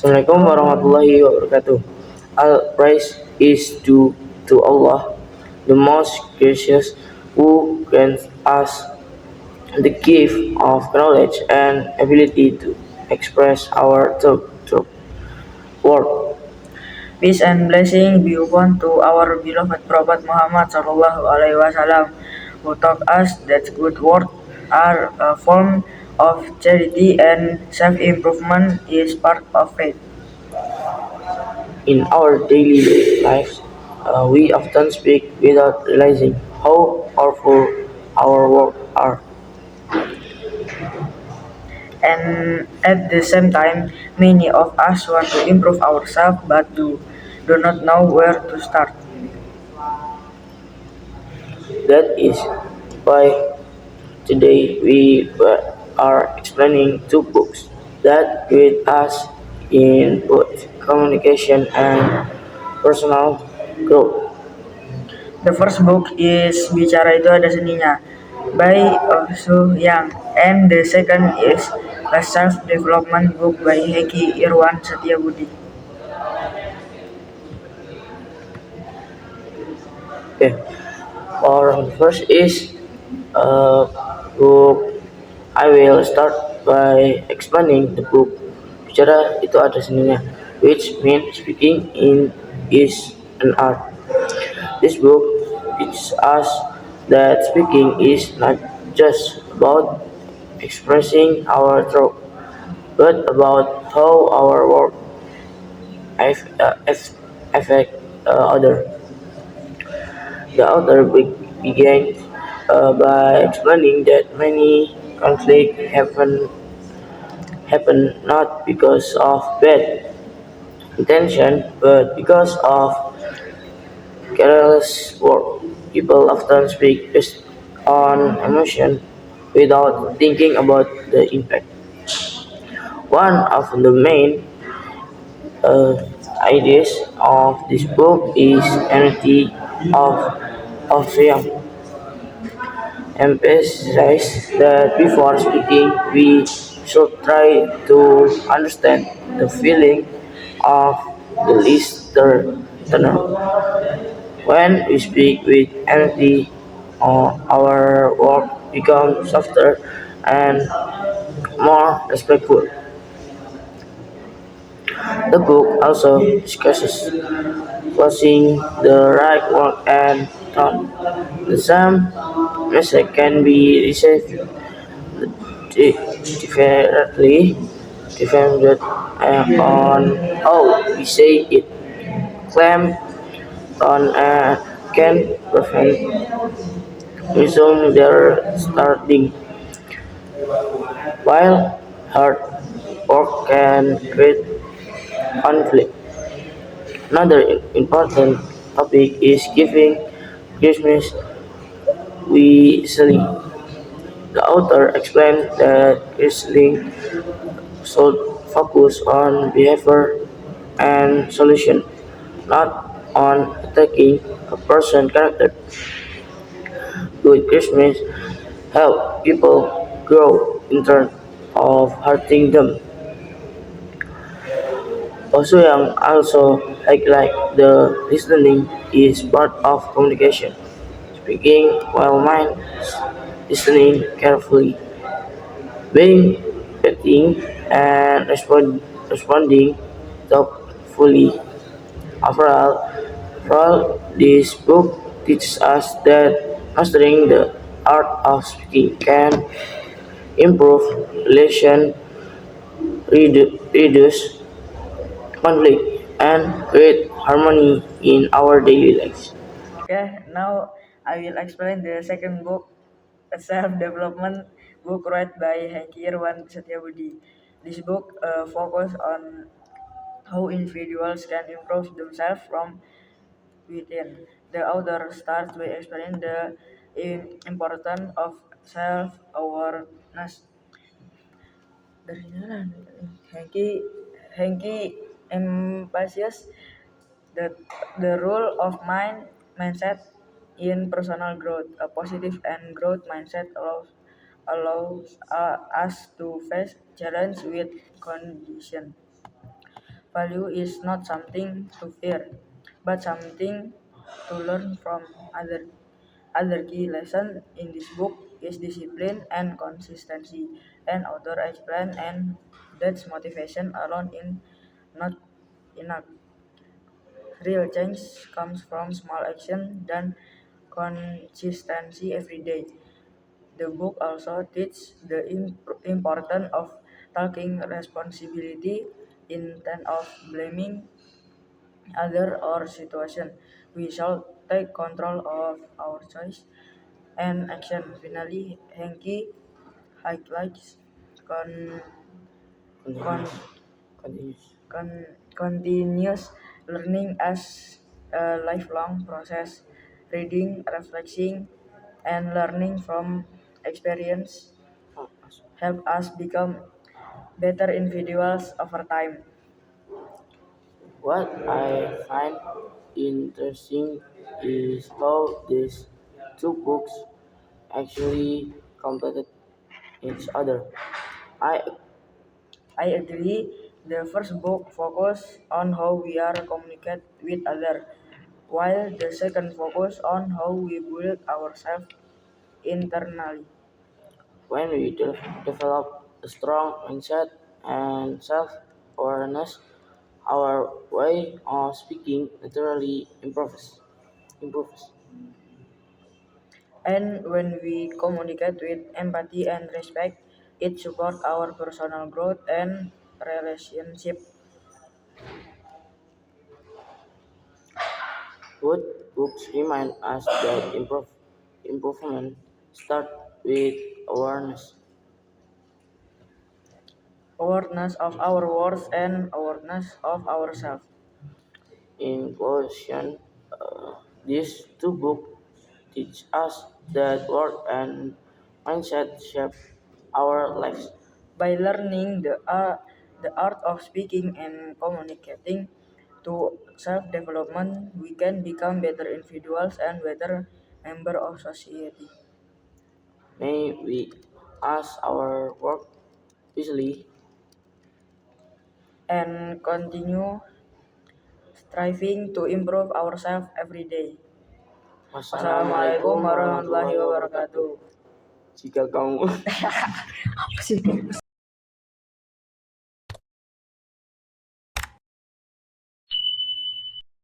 Assalamualaikum warahmatullahi wabarakatuh. All praise is due to Allah, the most gracious, who grants us the gift of knowledge and ability to express our thought through word. Peace and blessing be upon to our beloved Prophet Muhammad Sallallahu Alaihi Wasallam, who taught us that good works are a form of charity and self-improvement is part of faith. In our daily lives, we often speak without realizing how powerful our words are. And at the same time, many of us want to improve ourselves but do not know where to start. That is why today we are explaining two books that guide us in both communication and personal growth. The first book is Bicara Itu Ada Seninya by Su Yang, and the second is a self-development book by Heki Irwan Setiabudi. Okay. For the first is uh, book. I will start by explaining the book. Bicara itu ada seninya, which means speaking in is an art. This book teaches us that speaking is not just about expressing our thought, but about how our words affect others. The author began by explaining that many conflicts happen not because of bad intention, but because of careless work. People often speak based on emotion without thinking about the impact. One of the main uh, ideas of this book is unity of young. Emphasize that before speaking, we should try to understand the feeling of the listener. When we speak with empathy, our words become softer and more respectful. The book also discusses choosing the right word and tone. The same message can be received differently depending on how we say it. Claim on can prevent resume their starting, while hard work can create conflict. Another important topic is giving Christmas easily. The author explained that counseling should focus on behavior and solution, not on attacking a person's character. Good Christmas help people grow instead of hurting them. Also, Yang also highlight the listening is part of communication. Speaking while mind listening carefully, being waiting and responding thoughtfully. Overall, this book teaches us that mastering the art of speaking can improve relation, reduce conflict, and create harmony in our daily lives. Okay, now I will explain the second book, a self-development book read by Heki Irwan Setiabudi. This book focus on how individuals can improve themselves from within. The author starts by explaining the importance of self-awareness. Dari mana? Henki emphasizes that the role of mindset in personal growth. A positive and growth mindset allows us to face challenge with condition. Value is not something to fear, but something to learn from other. Other key lesson in this book is discipline and consistency. And author explain and that's motivation alone in not enough. Real change comes from small action and consistency every day. The book also teaches the importance of taking responsibility instead of blaming other or situation. We shall take control of our choice and action. Finally, Henki highlights con, con, Continuous. Continuous. continuous learning as a lifelong process. Reading, reflecting, and learning from experience help us become better individuals over time. What I find interesting is how these two books actually completed each other. I I agree. The first book focuses on how we are communicate with others, while the second focuses on how we build ourselves internally. when we develop a strong mindset and self-awareness, our way of speaking naturally improves. And when we communicate with empathy and respect, it supports our personal growth and relationship. Both books remind us that improvement starts with awareness. Awareness of our worth and awareness of ourselves. In conclusion, these two books teach us that work and mindset shape our lives. By learning the art of speaking and communicating to self-development, we can become better individuals and better member of society. May we ask our work wisely. And continue striving to improve ourselves every day. Wassalamualaikum Wassalamualaikum warahmatullahi warahmatullahi wabarakatuh. wabarakatuh. Jika kamu